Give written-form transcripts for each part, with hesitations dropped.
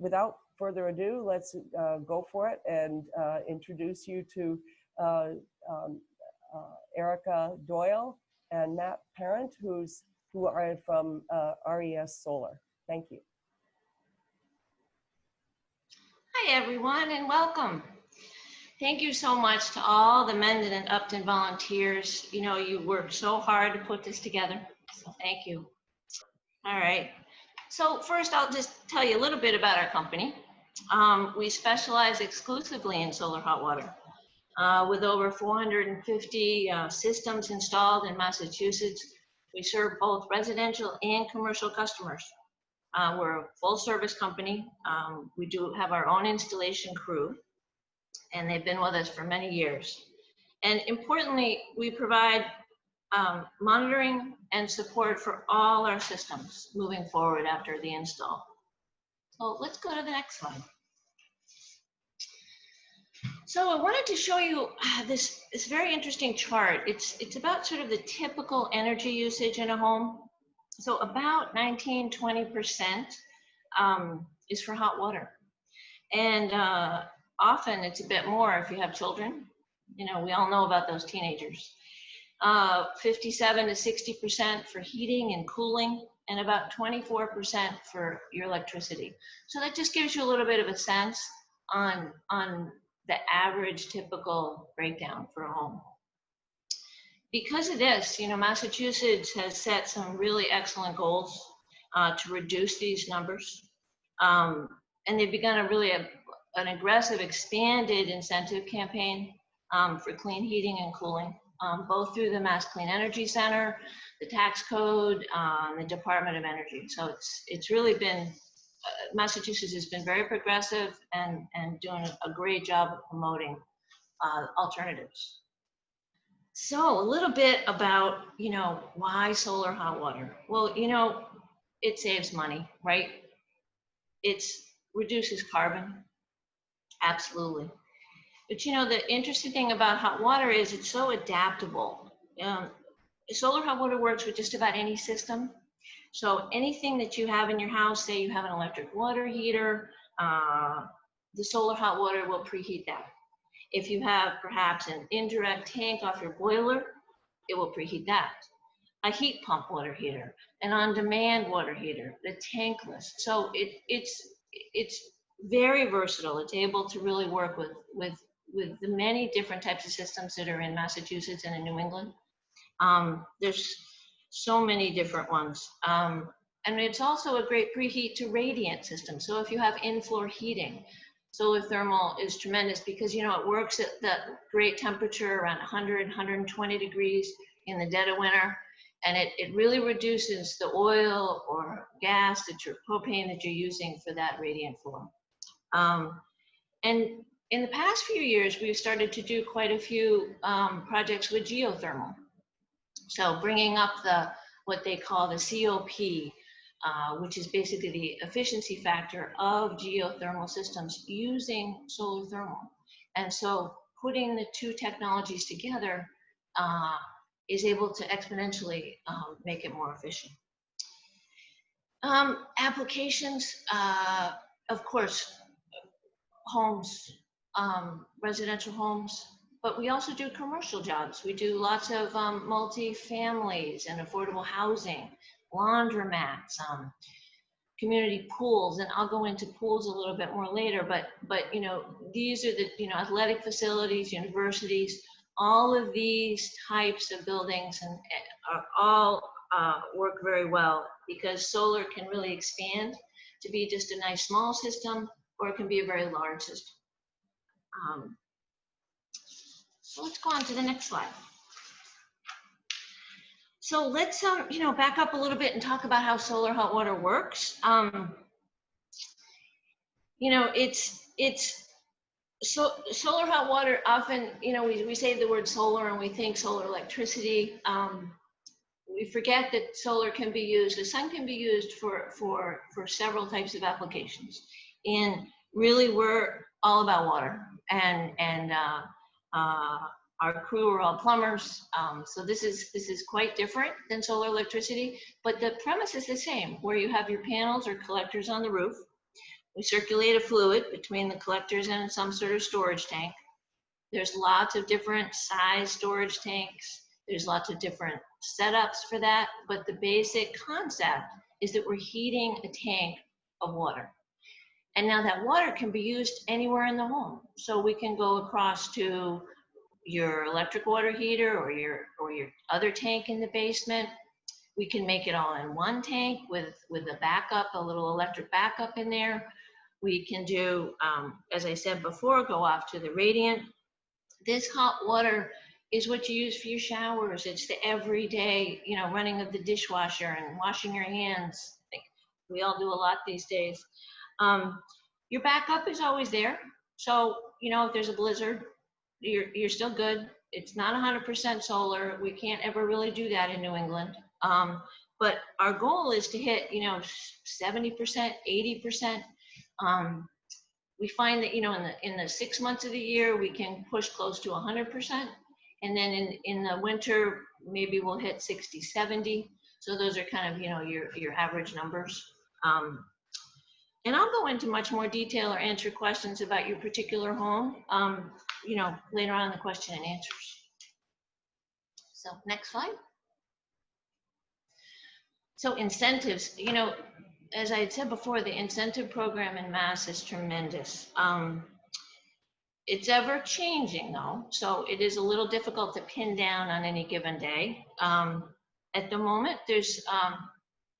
without further ado, let's go for it and introduce you to Erica Doyle and Matt Parent, who are from RES Solar. Thank you. Hi, everyone, and welcome. Thank you so much to all the Mendon and Upton volunteers. You know, you worked so hard to put this together, so thank you. All right. So first, I'll just tell you a little bit about our company. We specialize exclusively in solar hot water. With over 450 systems installed in Massachusetts, we serve both residential and commercial customers. We're a full service company. We do have our own installation crew, and they've been with us for many years. And importantly, we provide monitoring and support for all our systems moving forward after the install. So let's go to the next slide. So I wanted to show you this very interesting chart. It's about sort of the typical energy usage in a home. So about 19–20% is for hot water. And often it's a bit more if you have children. You know, we all know about those teenagers. 57–60% for heating and cooling, and about 24% for your electricity. So that just gives you a little bit of a sense on the average typical breakdown for a home. Because of this, you know, Massachusetts has set some really excellent goals to reduce these numbers. And they've begun an aggressive expanded incentive campaign for clean heating and cooling, both through the Mass Clean Energy Center, the tax code, the Department of Energy. So it's really been, Massachusetts has been very progressive and doing a great job of promoting alternatives. So a little bit about, you know, why solar hot water? Well, you know, it saves money, right? It reduces carbon, absolutely. But you know, the interesting thing about hot water is it's so adaptable. Solar hot water works with just about any system. So anything that you have in your house, say you have an electric water heater, the solar hot water will preheat that. If you have perhaps an indirect tank off your boiler, it will preheat that. A heat pump water heater, an on-demand water heater, the tankless. So it's very versatile. It's able to really work with the many different types of systems that are in Massachusetts and in New England. There's so many different ones. And it's also a great preheat to radiant system. So if you have in-floor heating, solar thermal is tremendous because, you know, it works at that great temperature around 100, 120 degrees in the dead of winter. And it really reduces the oil or gas propane that you're using for that radiant floor. And in the past few years, we've started to do quite a few projects with geothermal. So bringing up what they call the COP, which is basically the efficiency factor of geothermal systems using solar thermal. And so putting the two technologies together is able to exponentially make it more efficient. Applications, of course, homes, residential homes, but we also do commercial jobs. We do lots of multi-families and affordable housing, laundromats, community pools, and I'll go into pools a little bit more later, but you know, these are the, you know, athletic facilities, universities, all of these types of buildings and are all work very well because solar can really expand to be just a nice small system, or it can be a very large system. So let's go on to the next slide. So let's you know, back up a little bit and talk about how solar hot water works. You know, solar hot water often, you know, we say the word solar and we think solar electricity. We forget that solar can be used, the sun can be used for several types of applications. And really, we're all about water, and our crew are all plumbers. So this is quite different than solar electricity, but the premise is the same, where you have your panels or collectors on the roof. We circulate a fluid between the collectors and some sort of storage tank. There's lots of different size storage tanks. There's lots of different setups for that, but the basic concept is that we're heating a tank of water. And now that water can be used anywhere in the home. So we can go across to your electric water heater or your other tank in the basement. We can make it all in one tank with a backup, a little electric backup in there. We can do, as I said before, go off to the radiant. This hot water is what you use for your showers. It's the everyday, running of the dishwasher and washing your hands. We all do a lot these days. Your backup is always there. So, if there's a blizzard, you're still good. It's not 100% solar. We can't ever really do that in New England. But our goal is to hit, 70%, 80%. We find that, in the 6 months of the year, we can push close to 100%. And then in the winter, maybe we'll hit 60, 70. So those are kind of, your average numbers. And I'll go into much more detail or answer questions about your particular home, later on in the question and answers. So next slide. So incentives, as I had said before, the incentive program in Mass is tremendous. It's ever changing though, so it is a little difficult to pin down on any given day. At the moment, there's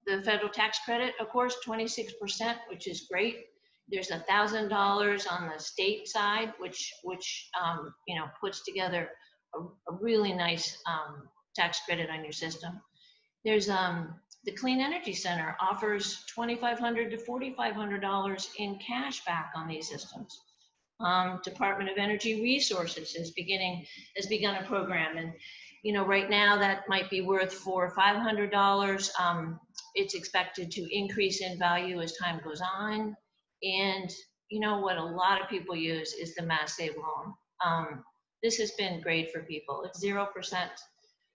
the federal tax credit, of course, 26%, which is great. There's $1,000 on the state side, which puts together a really nice tax credit on your system. There's the Clean Energy Center offers $2,500 to $4,500 in cash back on these systems. Department of Energy Resources has begun a program, and right now that might be worth $400 or $500. It's expected to increase in value as time goes on. And what a lot of people use is the Mass Save loan. This has been great for people. It's 0%.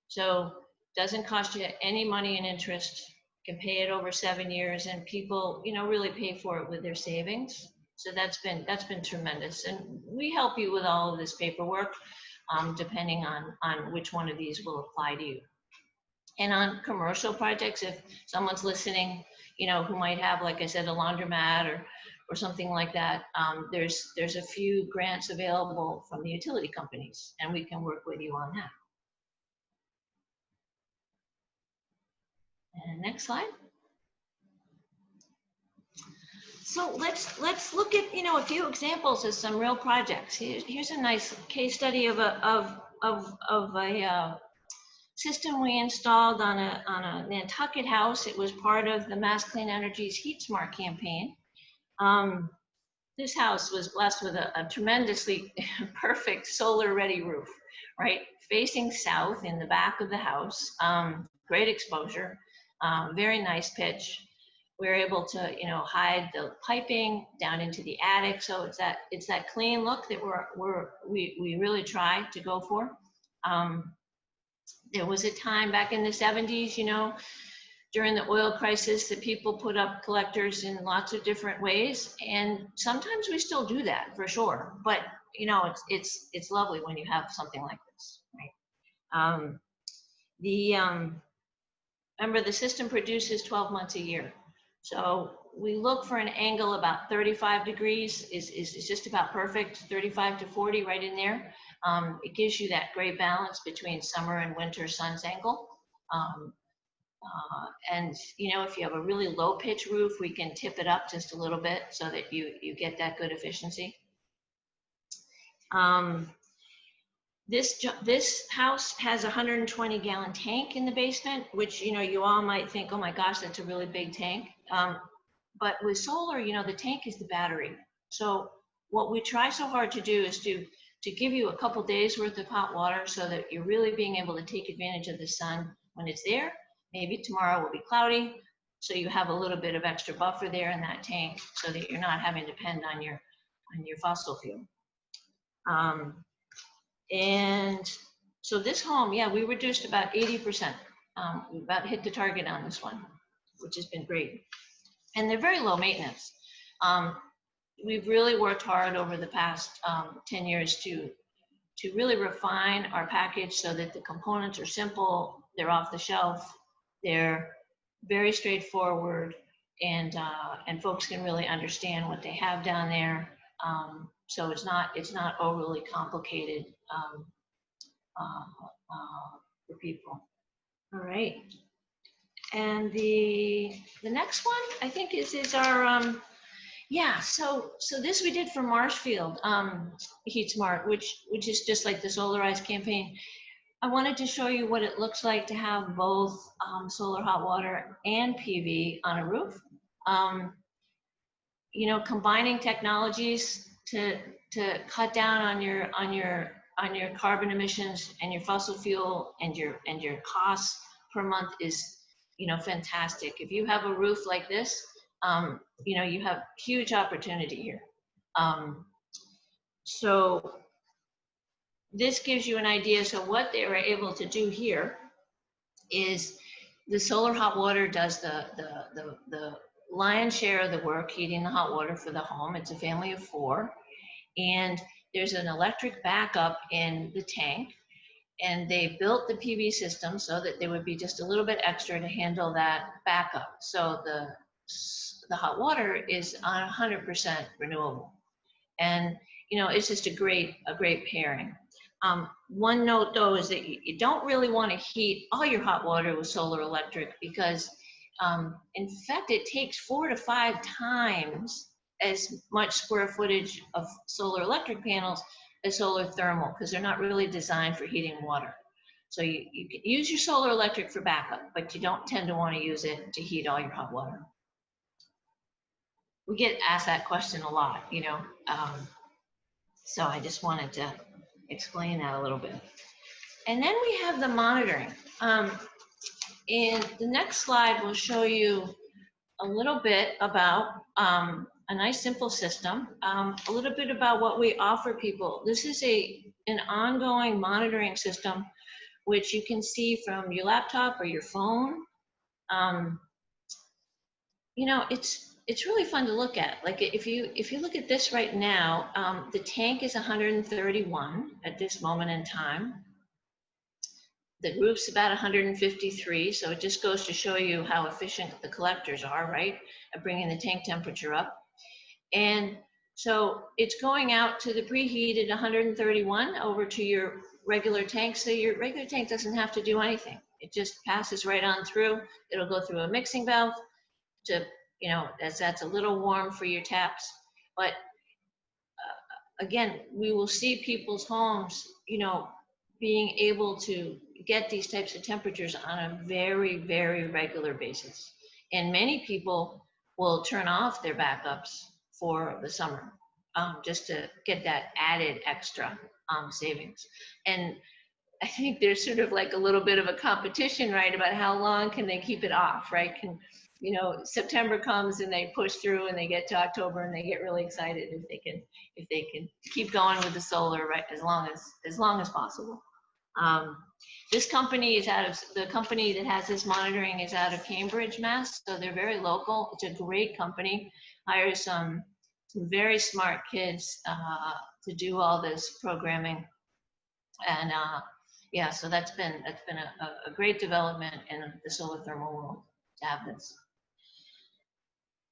So doesn't cost you any money in interest. You can pay it over 7 years, and people, really pay for it with their savings. So that's been tremendous. And we help you with all of this paperwork, depending on which one of these will apply to you. And on commercial projects, if someone's listening, who might have, like I said, a laundromat or something like that, there's a few grants available from the utility companies, and we can work with you on that. And next slide. So let's look at a few examples of some real projects. Here's a nice case study of a system we installed on a Nantucket house. It was part of the Mass Clean Energy's Heat Smart campaign. This house was blessed with a tremendously perfect solar-ready roof, right? Facing south in the back of the house, great exposure, very nice pitch. We're able to, hide the piping down into the attic, so it's that clean look that we really try to go for. There was a time back in the 70s, during the oil crisis, that people put up collectors in lots of different ways, and sometimes we still do that for sure. But it's lovely when you have something like this, right? Remember, the system produces 12 months a year. So we look for an angle about 35 degrees is just about perfect, 35 to 40 right in there. It gives you that great balance between summer and winter sun's angle. And if you have a really low pitch roof, we can tip it up just a little bit so that you get that good efficiency. This house has a 120 gallon tank in the basement, which, you all might think, oh my gosh, that's a really big tank. But with solar, the tank is the battery. So what we try so hard to do is to give you a couple days worth of hot water so that you're really being able to take advantage of the sun when it's there. Maybe tomorrow will be cloudy, so you have a little bit of extra buffer there in that tank so that you're not having to depend on your fossil fuel. And so this home, yeah, we reduced about 80%. We about hit the target on this one, which has been great. And they're very low maintenance. we've really worked hard over the past 10 years to really refine our package so that the components are simple, they're off the shelf, they're very straightforward, and folks can really understand what they have down there. So it's not overly complicated for people. All right. And the next one I think is our yeah, so this we did for Marshfield Heat Smart, which is just like the Solarize campaign. I wanted to show you what it looks like to have both solar hot water and PV on a roof. You know, combining technologies to cut down on your carbon emissions and your fossil fuel and your costs per month is, you know, fantastic. If you have a roof like this, you know, you have huge opportunity here. So this gives you an idea. So what they were able to do here is the solar hot water does the lion's share of the work, heating the hot water for the home. It's a family of 4. And there's an electric backup in the tank. And they built the PV system so that there would be just a little bit extra to handle that backup. So the hot water is 100% renewable. And, you know, it's just a great pairing. One note though is that you don't really want to heat all your hot water with solar electric because in fact it takes 4 to 5 times as much square footage of solar electric panels as solar thermal, because they're not really designed for heating water. So you can use your solar electric for backup, but you don't tend to want to use it to heat all your hot water. We get asked that question a lot, you know. So I just wanted to explain that a little bit. And then we have the monitoring. And the next slide will show you a little bit about a nice simple system, a little bit about what we offer people. This is an ongoing monitoring system, which you can see from your laptop or your phone. You know, it's really fun to look at. Like if you look at this right now, the tank is 131 at this moment in time. The roof's about 153, so it just goes to show you how efficient the collectors are, right, at bringing the tank temperature up. And so it's going out to the preheated 131 over to your regular tank, so your regular tank doesn't have to do anything. It just passes right on through. It'll go through a mixing valve to, you know, as that's a little warm for your taps. But again, we will see people's homes, you know, being able to get these types of temperatures on a very, very regular basis. And many people will turn off their backups for the summer just to get that added extra savings. And I think there's sort of like a little bit of a competition, right, about how long can they keep it off, right? Can, you know, September comes and they push through and they get to October and they get really excited if they can keep going with the solar, right, as long as possible. This company is the company that has this monitoring is out of Cambridge, Mass. So they're very local. It's a great company. Hires some very smart kids to do all this programming. And yeah, so that's been a great development in the solar thermal world to have this.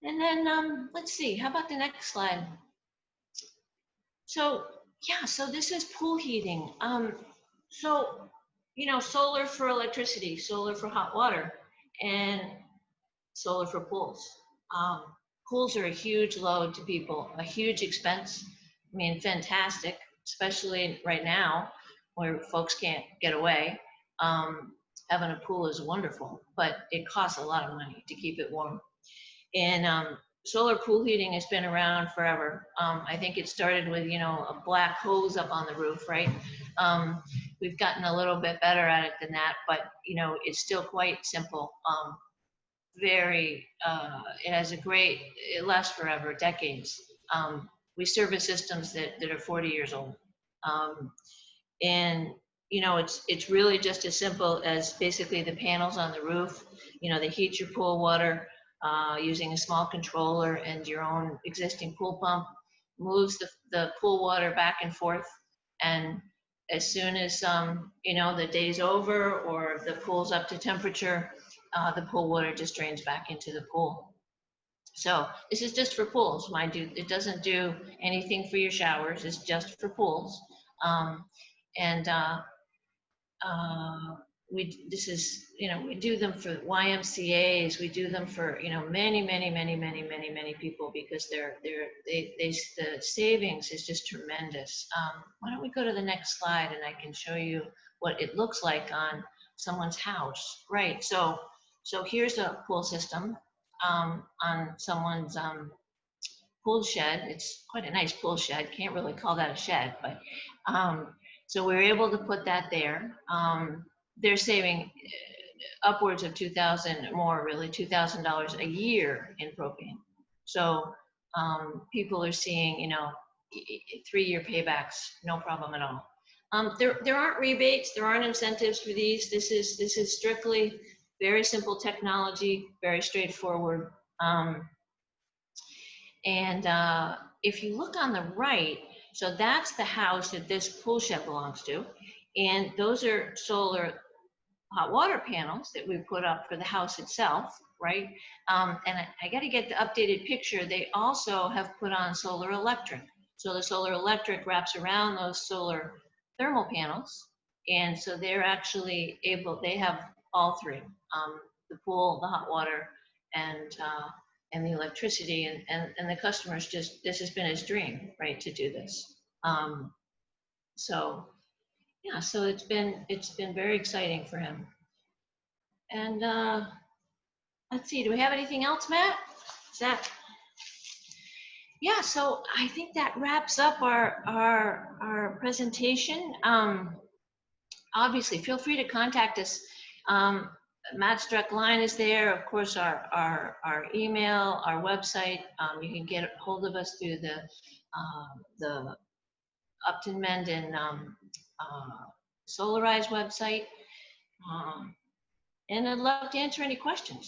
And then let's see, how about the next slide? So yeah, so this is pool heating. So, you know, solar for electricity, solar for hot water, and solar for pools. Pools are a huge load to people, a huge expense. I mean, fantastic, especially right now where folks can't get away. Having a pool is wonderful, but it costs a lot of money to keep it warm. And solar pool heating has been around forever. I think it started with, you know, a black hose up on the roof, right? We've gotten a little bit better at it than that, but, you know, it's still quite simple. It has it lasts forever, decades. We service systems that are 40 years old. And, you know, it's really just as simple as basically the panels on the roof. You know, they heat your pool water. using a small controller and your own existing pool pump, moves the pool water back and forth. And as soon as the day's over or the pool's up to temperature, the pool water just drains back into the pool. So this is just for pools, mind you. It doesn't do anything for your showers. It's just for pools. We do them for YMCA's. We do them for many people, because the savings is just tremendous. Why don't we go to the next slide and I can show you what it looks like on someone's house. Right. So here's a pool system on someone's pool shed. It's quite a nice pool shed. Can't really call that a shed, but so we're able to put that there. They're saving upwards of $2,000 a year in propane. So people are seeing 3-year paybacks, no problem at all. There aren't rebates, there aren't incentives for these. This is strictly very simple technology, very straightforward. If you look on the right, so that's the house that this pool shed belongs to. And those are solar hot water panels that we put up for the house itself, right? And I got to get the updated picture. They also have put on solar electric. So the solar electric wraps around those solar thermal panels. And so they're actually they have all three, the pool, the hot water, and the electricity, and the customers this has been his dream, right, to do this. So it's been very exciting for him. And let's see, do we have anything else, Matt? Yeah, so I think that wraps up our presentation. Obviously, feel free to contact us. Matt's direct line is there. Of course, our email, our website. You can get a hold of us through the Upton Mendon Solarize website. And I'd love to answer any questions.